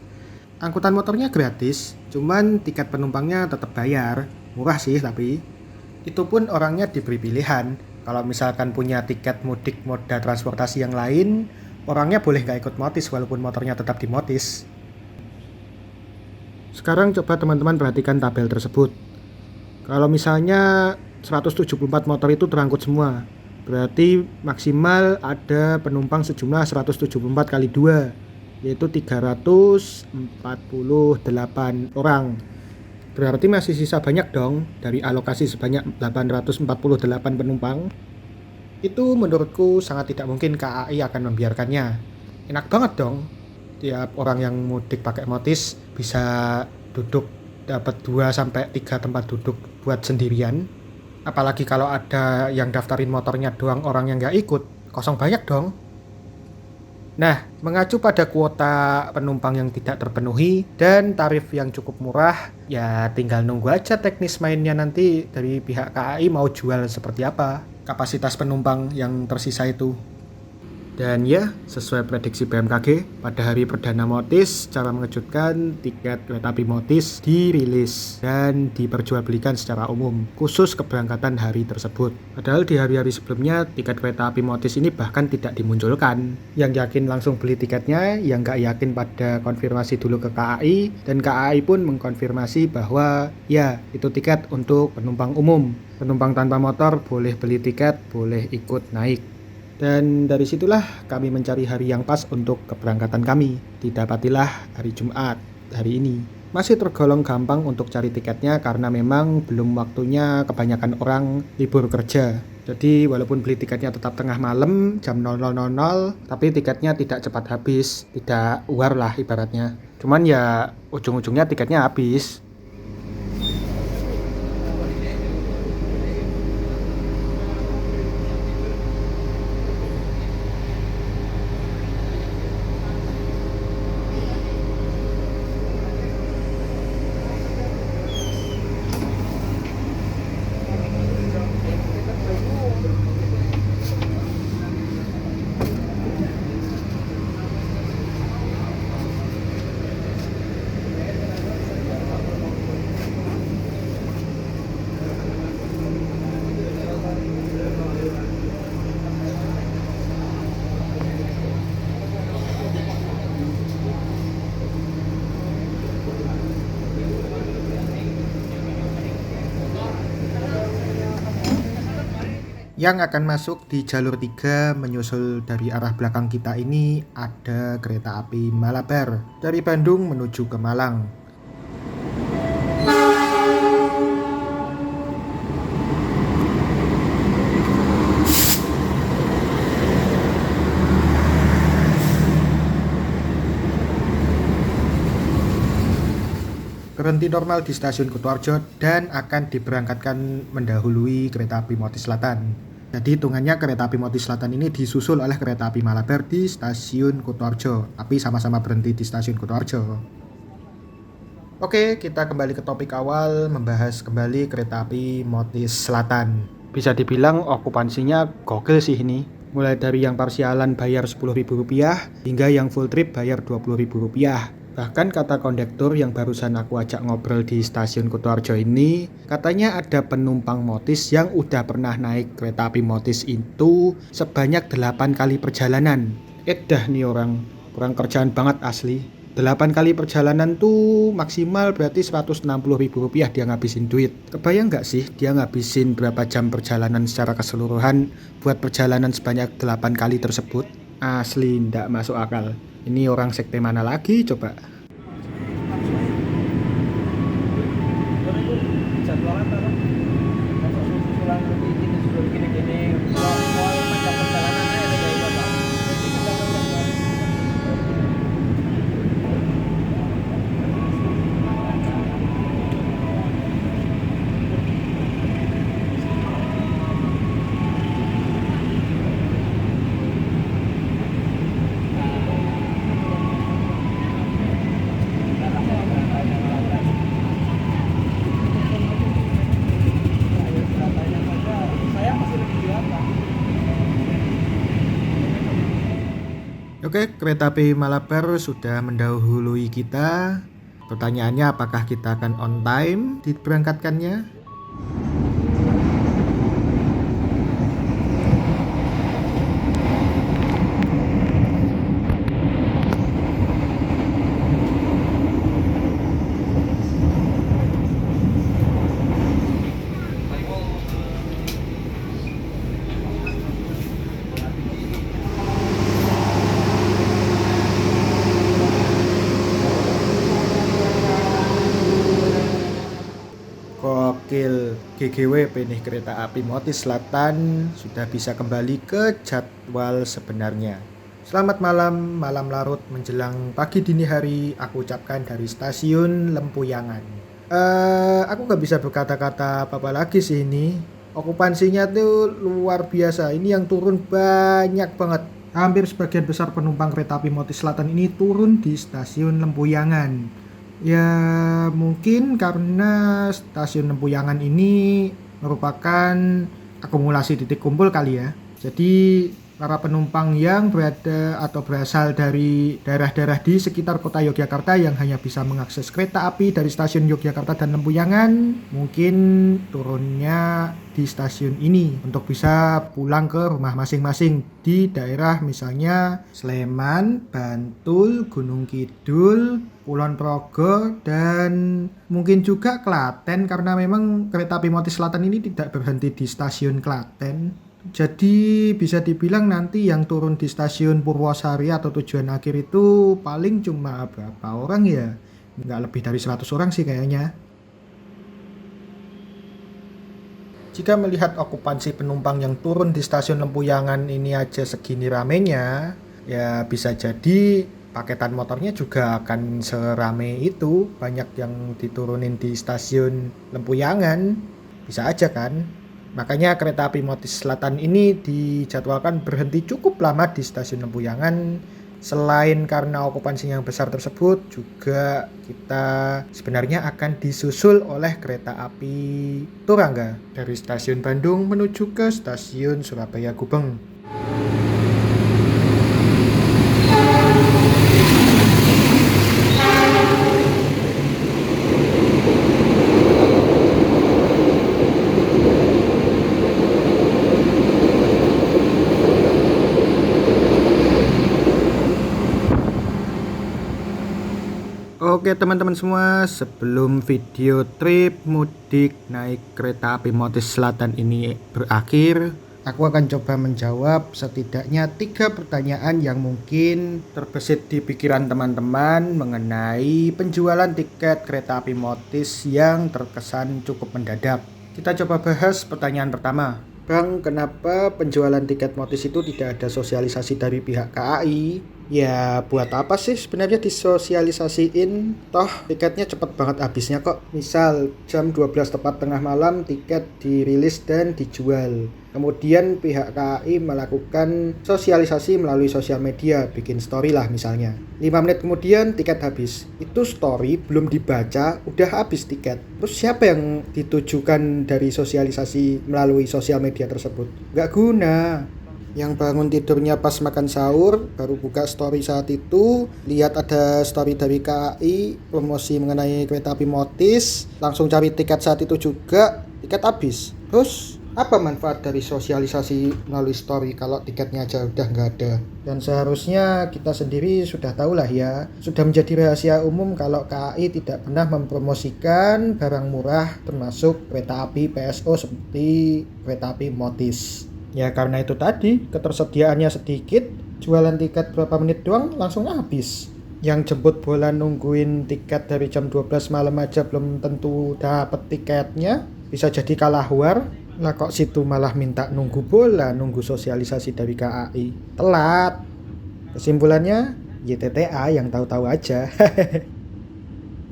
A: Angkutan motornya gratis, cuman tiket penumpangnya tetap bayar. Murah sih, tapi itu pun orangnya diberi pilihan. Kalau misalkan punya tiket mudik moda transportasi yang lain, orangnya boleh nggak ikut Motis walaupun motornya tetap di Motis. Sekarang coba teman-teman perhatikan tabel tersebut. Kalau misalnya 174 motor itu terangkut semua, berarti maksimal ada penumpang sejumlah 174 kali 2. yaitu 348 orang. Berarti masih sisa banyak dong dari alokasi sebanyak 848 penumpang. Itu menurutku sangat tidak mungkin KAI akan membiarkannya. Enak banget dong, tiap orang yang mudik pakai Motis bisa duduk dapat 2-3 tempat duduk buat sendirian. Apalagi kalau ada yang daftarin motornya doang, orang yang nggak ikut, kosong banyak dong. Nah, mengacu pada kuota penumpang yang tidak terpenuhi dan tarif yang cukup murah, ya tinggal nunggu aja teknis mainnya nanti dari pihak KAI mau jual seperti apa kapasitas penumpang yang tersisa itu. Dan ya, sesuai prediksi BMKG, pada hari perdana Motis, secara mengejutkan tiket kereta api Motis dirilis dan diperjualbelikan secara umum, khusus keberangkatan hari tersebut. Padahal di hari-hari sebelumnya, tiket kereta api Motis ini bahkan tidak dimunculkan. Yang yakin langsung beli tiketnya, yang nggak yakin pada konfirmasi dulu ke KAI, dan KAI pun mengkonfirmasi bahwa ya, itu tiket untuk penumpang umum. Penumpang tanpa motor boleh beli tiket, boleh ikut naik. Dan dari situlah kami mencari hari yang pas untuk keberangkatan kami. Didapatilah hari Jumat, hari ini. Masih tergolong gampang untuk cari tiketnya karena memang belum waktunya kebanyakan orang libur kerja. Jadi walaupun beli tiketnya tetap tengah malam, jam 00.00, tapi tiketnya tidak cepat habis, tidak war lah ibaratnya. Cuman ya ujung-ujungnya tiketnya habis. Yang akan masuk di jalur 3 menyusul dari arah belakang kita ini ada kereta api Malabar dari Bandung menuju ke Malang. Berhenti normal di stasiun Kutoarjo dan akan diberangkatkan mendahului kereta api Motis Selatan. Jadi hitungannya kereta api Motis Selatan ini disusul oleh kereta api Malabar di stasiun Kutoarjo, tapi sama-sama berhenti di stasiun Kutoarjo. Oke, kita kembali ke topik awal, membahas kembali kereta api Motis Selatan. Bisa dibilang okupansinya gokil sih ini. Mulai dari yang parsialan bayar Rp10.000 hingga yang full trip bayar Rp20.000. Bahkan kata kondektur yang barusan aku ajak ngobrol di stasiun Kutoarjo ini, katanya ada penumpang Motis yang udah pernah naik kereta api Motis itu sebanyak 8 kali perjalanan. Dah nih orang, kurang kerjaan banget asli. 8 kali perjalanan tuh maksimal berarti Rp160.000 dia ngabisin duit. Kebayang gak sih dia ngabisin berapa jam perjalanan secara keseluruhan buat perjalanan sebanyak 8 kali tersebut? Asli ndak masuk akal. Ini orang sekte mana lagi coba? Oke, kereta api Malabar sudah mendahului kita. Pertanyaannya apakah kita akan on time diberangkatkannya? GGWP nih, kereta api Motis Selatan sudah bisa kembali ke jadwal sebenarnya. Selamat malam, malam larut menjelang pagi dini hari aku ucapkan dari stasiun Lempuyangan. Aku nggak bisa berkata-kata apa-apa lagi sih ini. Okupansinya tuh luar biasa. Ini yang turun banyak banget. Hampir sebagian besar penumpang kereta api Motis Selatan ini turun di stasiun Lempuyangan. Ya mungkin karena stasiun Lempuyangan ini merupakan akumulasi titik kumpul kali ya. Jadi para penumpang yang berada atau berasal dari daerah-daerah di sekitar kota Yogyakarta yang hanya bisa mengakses kereta api dari stasiun Yogyakarta dan Lempuyangan mungkin turunnya di stasiun ini untuk bisa pulang ke rumah masing-masing di daerah misalnya Sleman, Bantul, Gunung Kidul, Kulon Progo, dan mungkin juga Klaten karena memang kereta api Motis Selatan ini tidak berhenti di stasiun Klaten. Jadi bisa dibilang nanti yang turun di stasiun Purwosari atau tujuan akhir itu paling cuma berapa orang ya? Nggak lebih dari 100 orang sih kayaknya. Jika melihat okupansi penumpang yang turun di stasiun Lempuyangan ini aja segini ramenya, ya bisa jadi paketan motornya juga akan serame itu. Banyak yang diturunin di stasiun Lempuyangan, bisa aja kan? Makanya kereta api Motis Selatan ini dijadwalkan berhenti cukup lama di stasiun Lempuyangan. Selain karena okupansi yang besar tersebut, juga kita sebenarnya akan disusul oleh kereta api Turangga dari stasiun Bandung menuju ke stasiun Surabaya Gubeng. Oke teman-teman semua, sebelum video trip mudik naik kereta api Motis Selatan ini berakhir, aku akan coba menjawab setidaknya 3 pertanyaan yang mungkin terbesit di pikiran teman-teman mengenai penjualan tiket kereta api Motis yang terkesan cukup mendadak. Kita coba bahas pertanyaan pertama. Bang, kenapa penjualan tiket Motis itu tidak ada sosialisasi dari pihak KAI? Ya buat apa sih sebenarnya disosialisasiin? Toh tiketnya cepet banget habisnya kok. Misal jam 12 tepat tengah malam tiket dirilis dan dijual. Kemudian pihak KAI melakukan sosialisasi melalui sosial media, bikin story lah misalnya. 5 menit kemudian tiket habis. Itu story belum dibaca udah habis tiket. Terus siapa yang ditujukan dari sosialisasi melalui sosial media tersebut? Nggak guna. Yang bangun tidurnya pas makan sahur, baru buka story saat itu, lihat ada story dari KAI promosi mengenai kereta api Motis, langsung cari tiket saat itu juga, tiket habis. Terus apa manfaat dari sosialisasi melalui story kalau tiketnya aja udah nggak ada? Dan seharusnya kita sendiri sudah tahu lah ya, sudah menjadi rahasia umum kalau KAI tidak pernah mempromosikan barang murah termasuk kereta api PSO seperti kereta api Motis. Ya karena itu tadi, ketersediaannya sedikit, jualan tiket berapa menit doang langsung habis. Yang jemput bola nungguin tiket dari jam 12 malam aja belum tentu dapet tiketnya, bisa jadi kalah war. Lah kok situ malah minta nunggu bola, nunggu sosialisasi dari KAI. Telat. Kesimpulannya, YTTA yang tahu-tahu aja.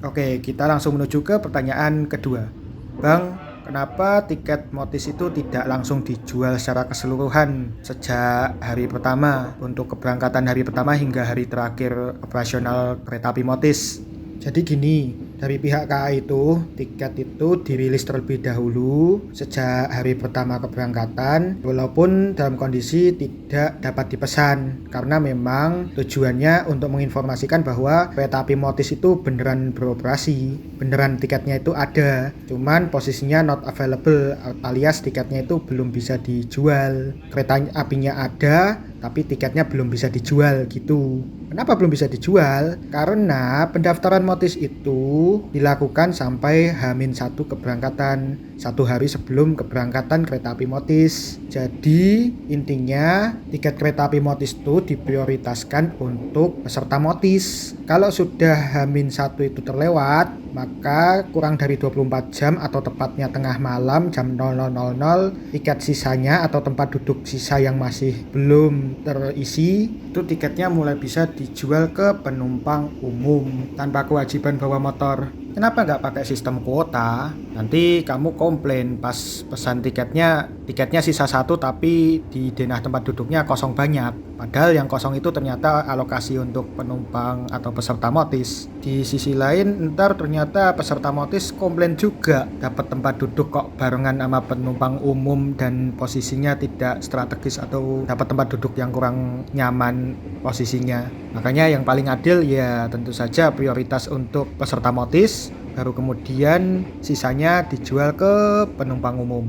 A: Oke, kita langsung menuju ke pertanyaan kedua. Bang, kenapa tiket Motis itu tidak langsung dijual secara keseluruhan sejak hari pertama untuk keberangkatan hari pertama hingga hari terakhir operasional kereta api Motis? Jadi gini, dari pihak KAI itu tiket itu dirilis terlebih dahulu sejak hari pertama keberangkatan walaupun dalam kondisi tidak dapat dipesan karena memang tujuannya untuk menginformasikan bahwa kereta api Motis itu beneran beroperasi, beneran tiketnya itu ada, cuman posisinya not available alias tiketnya itu belum bisa dijual. Kereta apinya ada, tapi tiketnya belum bisa dijual gitu. Kenapa belum bisa dijual? Karena pendaftaran motis itu dilakukan sampai H-1 keberangkatan, 1 hari sebelum keberangkatan kereta api motis. Jadi intinya tiket kereta api motis itu diprioritaskan untuk peserta motis. Kalau sudah H-1 itu terlewat, maka kurang dari 24 jam atau tepatnya tengah malam jam 00.00, tiket sisanya atau tempat duduk sisa yang masih belum terisi, itu tiketnya mulai bisa dijual ke penumpang umum tanpa kewajiban bawa motor. Kenapa nggak pakai sistem kuota? Nanti kamu komplain pas pesan tiketnya sisa 1 tapi di denah tempat duduknya kosong banyak. Padahal yang kosong itu ternyata alokasi untuk penumpang atau peserta motis. Di sisi lain ntar ternyata peserta motis komplain juga dapat tempat duduk kok barengan sama penumpang umum dan posisinya tidak strategis atau dapat tempat duduk yang kurang nyaman posisinya. Makanya yang paling adil ya tentu saja prioritas untuk peserta motis, baru kemudian sisanya dijual ke penumpang umum.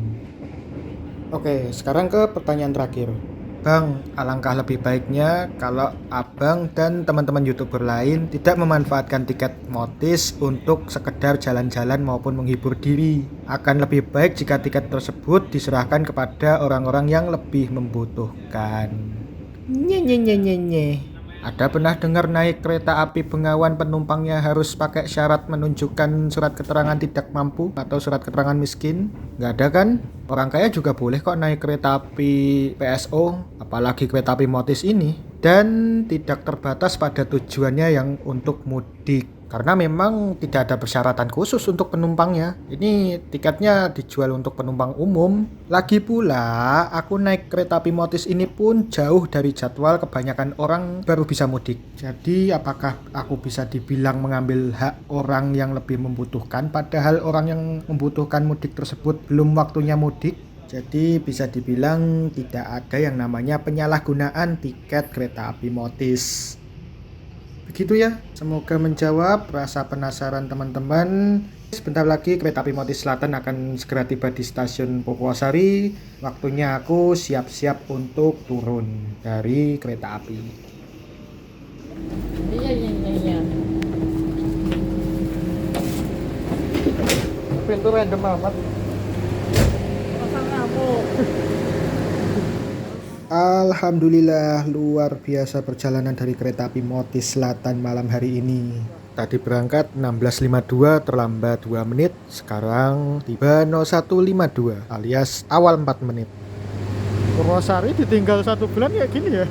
A: Oke, sekarang ke pertanyaan terakhir. Bang, alangkah lebih baiknya kalau abang dan teman-teman YouTuber lain tidak memanfaatkan tiket motis untuk sekedar jalan-jalan maupun menghibur diri. Akan lebih baik jika tiket tersebut diserahkan kepada orang-orang yang lebih membutuhkan. Nye. Ada pernah dengar naik kereta api Bengawan penumpangnya harus pakai syarat menunjukkan surat keterangan tidak mampu atau surat keterangan miskin? Nggak ada kan? Orang kaya juga boleh kok naik kereta api PSO, apalagi kereta api motis ini. Dan tidak terbatas pada tujuannya yang untuk mudik. Karena memang tidak ada persyaratan khusus untuk penumpangnya. Ini tiketnya dijual untuk penumpang umum. Lagi pula, aku naik kereta api motis ini pun jauh dari jadwal kebanyakan orang baru bisa mudik. Jadi apakah aku bisa dibilang mengambil hak orang yang lebih membutuhkan, padahal orang yang membutuhkan mudik tersebut belum waktunya mudik? Jadi bisa dibilang tidak ada yang namanya penyalahgunaan tiket kereta api motis. Begitu ya, semoga menjawab rasa penasaran teman-teman. Sebentar lagi kereta api motis Selatan akan segera tiba di stasiun Purwosari. Waktunya aku siap-siap untuk turun dari kereta api.
E: Iya.
D: Pintu random amat.
A: Alhamdulillah, luar biasa perjalanan dari kereta api motis Selatan malam hari ini. Tadi berangkat 16.52 terlambat 2 menit, sekarang tiba 01.52 alias awal 4 menit.
D: Purwosari ditinggal 1 bulan kayak gini ya.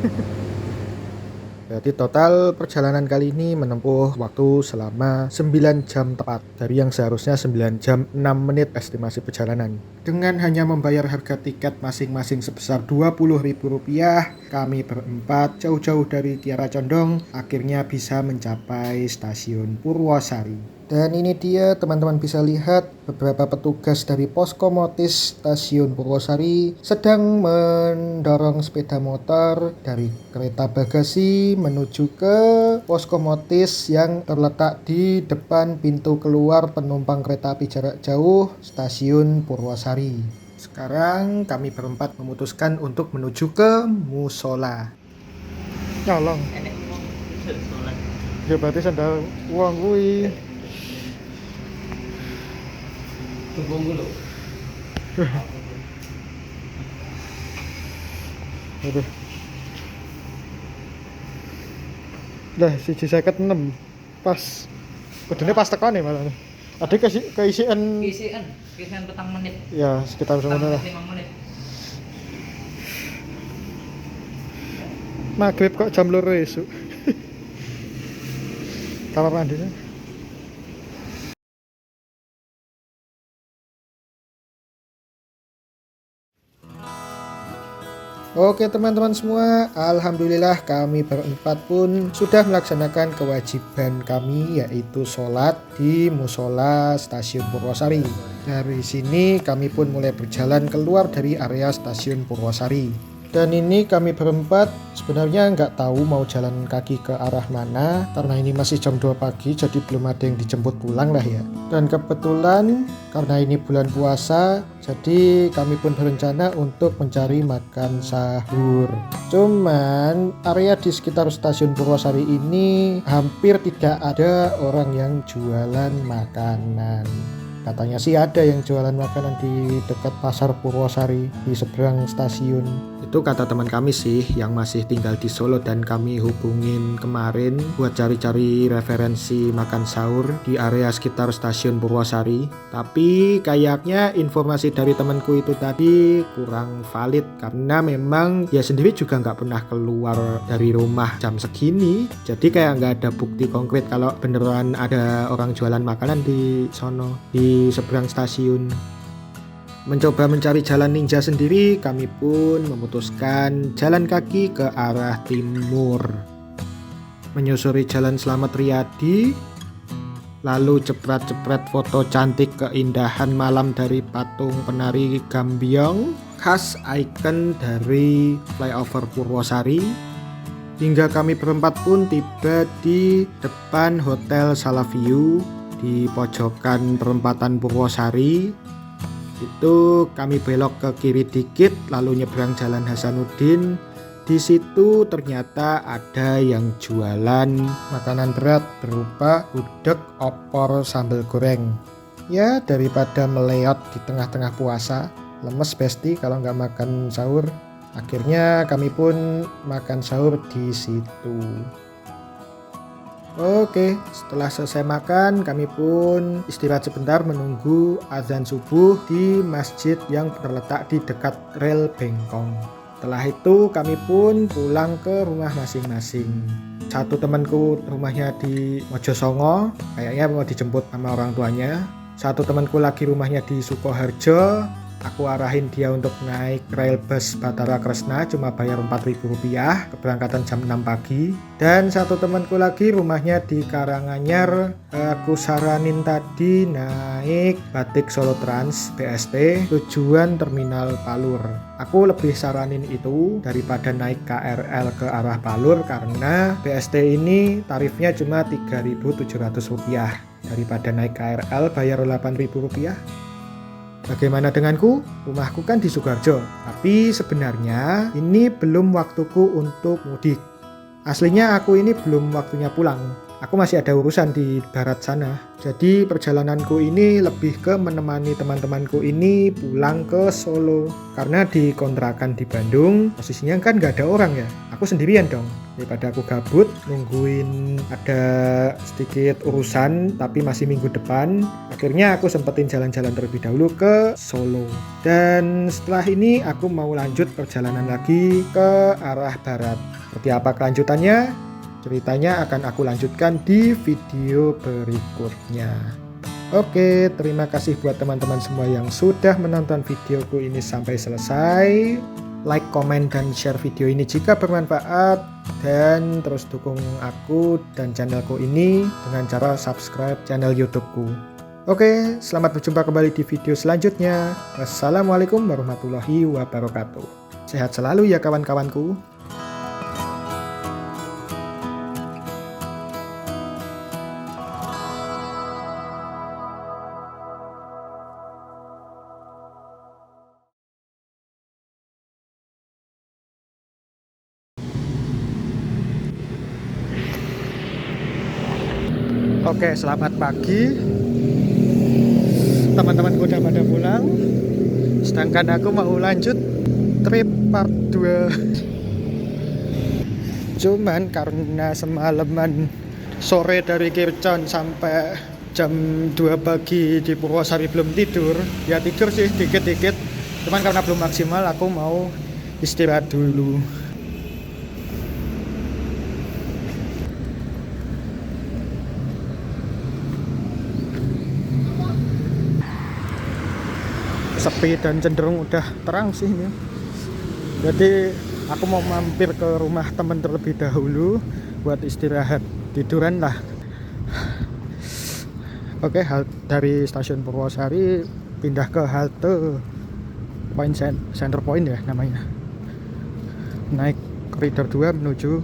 A: Berarti total perjalanan kali ini menempuh waktu selama 9 jam tepat dari yang seharusnya 9 jam 6 menit estimasi perjalanan. Dengan hanya membayar harga tiket masing-masing sebesar Rp20.000, kami berempat jauh-jauh dari Kiara Condong akhirnya bisa mencapai stasiun Purwosari. Dan ini dia teman-teman bisa lihat beberapa petugas dari posko motis stasiun Purwosari sedang mendorong sepeda motor dari kereta bagasi menuju ke posko motis yang terletak di depan pintu keluar penumpang kereta api jarak jauh stasiun Purwosari. Sekarang kami berempat memutuskan untuk menuju ke musola.
D: Nyolong. Ya berarti sandal uang kuwi.
E: Tunggu dulu.
D: Aduh. Lah 1.56 pas. Kudune pas tekan nih malah. Ada keisian
E: petang menit.
D: ya sekitar semuanya lah.
E: 5 menit.
D: Maghrib kok jam 2 esuk. Kamar mandinya.
A: Oke teman-teman semua, alhamdulillah kami berempat pun sudah melaksanakan kewajiban kami yaitu sholat di musola stasiun Purwosari. Dari sini kami pun mulai berjalan keluar dari area stasiun Purwosari.
D: Dan ini kami berempat sebenarnya nggak tahu mau jalan kaki ke arah mana karena ini masih jam 2 pagi jadi belum ada yang dijemput pulang lah ya. Dan kebetulan karena ini bulan puasa jadi kami pun berencana untuk mencari makan sahur. Cuman area di sekitar stasiun Purwosari ini hampir tidak ada orang yang jualan makanan. Katanya sih ada yang jualan makanan di dekat pasar Purwosari di seberang stasiun. Itu kata teman kami sih yang masih tinggal di Solo dan kami hubungin kemarin buat cari-cari referensi makan sahur di area sekitar stasiun Purwosari. Tapi kayaknya informasi dari temanku itu tadi kurang valid karena memang dia sendiri juga nggak pernah keluar dari rumah jam segini. Jadi kayak nggak ada bukti konkret kalau beneran ada orang jualan makanan di sono, di seberang stasiun. Mencoba mencari jalan ninja sendiri, kami pun memutuskan jalan kaki ke arah timur. Menyusuri jalan Slamet Riyadi, lalu jepret-jepret foto cantik keindahan malam dari patung penari Gambyong, khas ikon dari flyover Purwosari, hingga kami berempat pun tiba di depan Hotel Salaview di pojokan perempatan Purwosari. Itu kami belok ke kiri dikit lalu nyebrang Jalan Hasanuddin. Di situ ternyata ada yang jualan makanan berat berupa gudeg, opor, sambal goreng. Ya daripada meleot di tengah-tengah puasa, lemes besti kalau nggak makan sahur. Akhirnya kami pun makan sahur di situ. Oke, setelah selesai makan, kami pun istirahat sebentar menunggu azan subuh di masjid yang terletak di dekat rel Bengkong. Setelah itu, kami pun pulang ke rumah masing-masing. Satu temanku rumahnya di Mojosongo, kayaknya mau dijemput sama orang tuanya. Satu temanku lagi rumahnya di Sukoharjo. Aku arahin dia untuk naik rel bus Batara Kresna, cuma bayar Rp4.000, keberangkatan jam 6 pagi. Dan satu temanku lagi rumahnya di Karanganyar, aku saranin tadi naik Batik Solo Trans BST tujuan Terminal Palur. Aku lebih saranin itu daripada naik KRL ke arah Palur karena BST ini tarifnya cuma Rp3.700, daripada naik KRL bayar Rp8.000. Bagaimana denganku? Rumahku kan di Sukoharjo, tapi sebenarnya ini belum waktuku untuk mudik. Aslinya aku ini belum waktunya pulang. Aku masih ada urusan di barat sana. Jadi perjalananku ini lebih ke menemani teman-temanku ini pulang ke Solo. Karena di kontrakan di Bandung, posisinya kan nggak ada orang ya. Aku sendirian dong. Daripada aku gabut, nungguin ada sedikit urusan, tapi masih minggu depan. Akhirnya aku sempetin jalan-jalan terlebih dahulu ke Solo. Dan setelah ini aku mau lanjut perjalanan lagi ke arah barat. Seperti apa kelanjutannya? Ceritanya akan aku lanjutkan di video berikutnya. Oke, terima kasih buat teman-teman semua yang sudah menonton videoku ini sampai selesai. Like, komen, dan share video ini jika bermanfaat. Dan terus dukung aku dan channelku ini dengan cara subscribe channel YouTubeku. Oke, selamat berjumpa kembali di video selanjutnya. Wassalamualaikum warahmatullahi wabarakatuh. Sehat selalu ya kawan-kawanku. Oke, selamat pagi. Teman-temanku udah pada pulang. Sedangkan aku mau lanjut trip part 2. Cuman karena semalaman sore dari Kircon sampai jam 2 pagi di Purwosari belum tidur. Ya tidur sih dikit-dikit. Cuman karena belum maksimal aku mau istirahat dulu. Sepi dan cenderung udah terang sih ini. Jadi aku mau mampir ke rumah temen terlebih dahulu buat istirahat, tiduran lah. Oke, dari stasiun Purwosari pindah ke halte Point Center Point ya namanya. naik koridor 2 menuju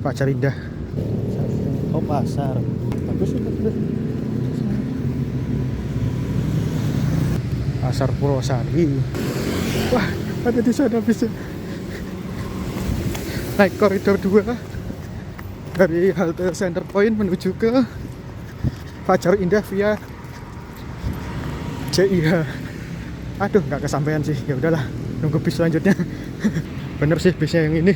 D: Fajar Indah. Oh pasar, bagus itu. Pasar Purwosari. Wah, ada di sana bisa. Naik koridor 2 dari halte Center Point menuju ke Fajar Indah via JIH. Aduh, nggak kesampaian sih. Ya udahlah, nunggu bis selanjutnya. Bener sih bisnya yang ini.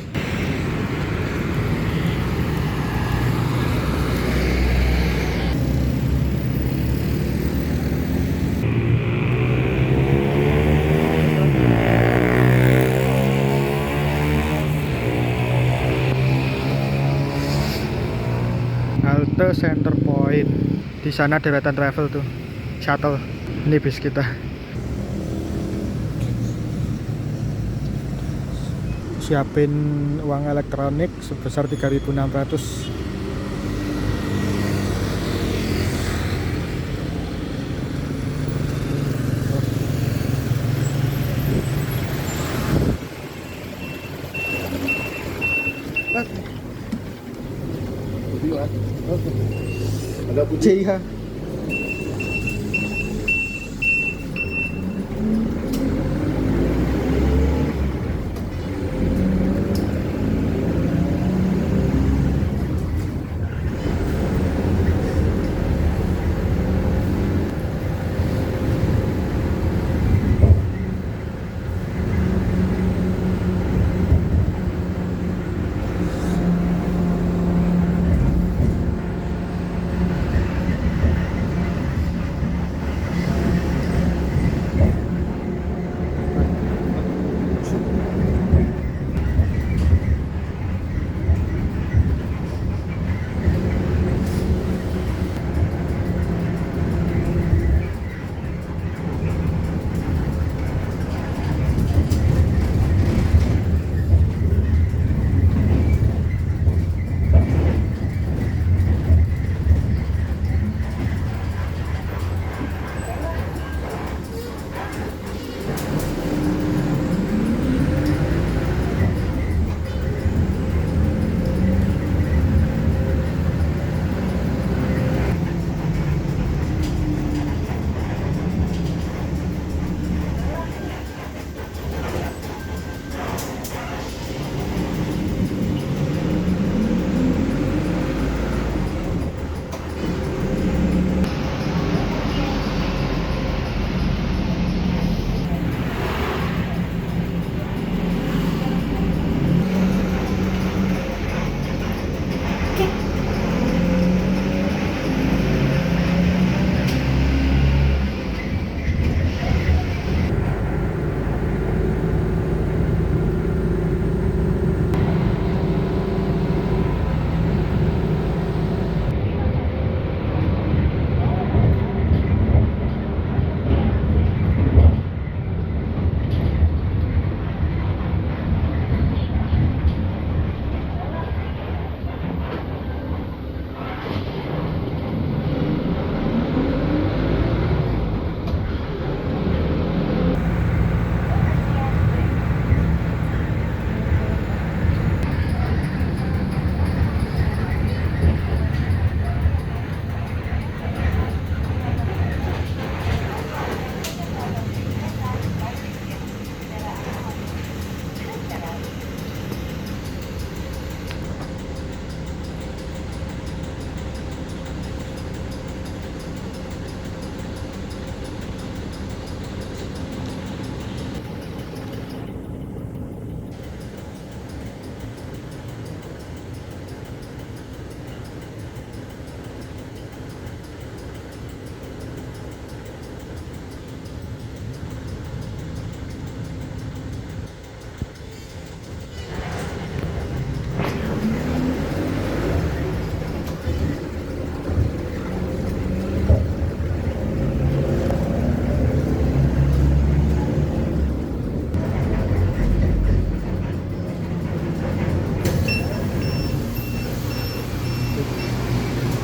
D: Halte Center Point. Di sana deretan travel tuh, shuttle. Ini bis kita. Siapin uang elektronik sebesar 3.600. JIH.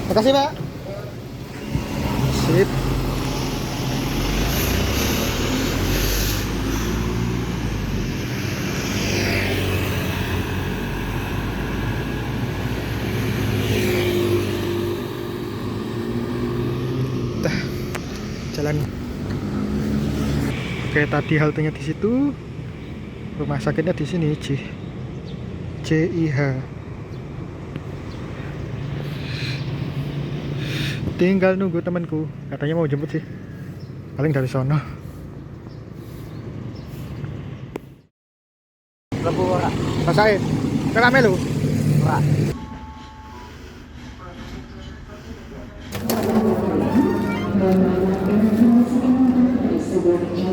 D: Makasih Pak. Sip. Kayak tadi haltenya di situ, rumah sakitnya di sini CIH. Tinggal nunggu temanku, katanya mau jemput sih, paling dari sono.
E: Lebu ora.
D: Rasain, kerame lu.
E: Ora.
F: Sebuah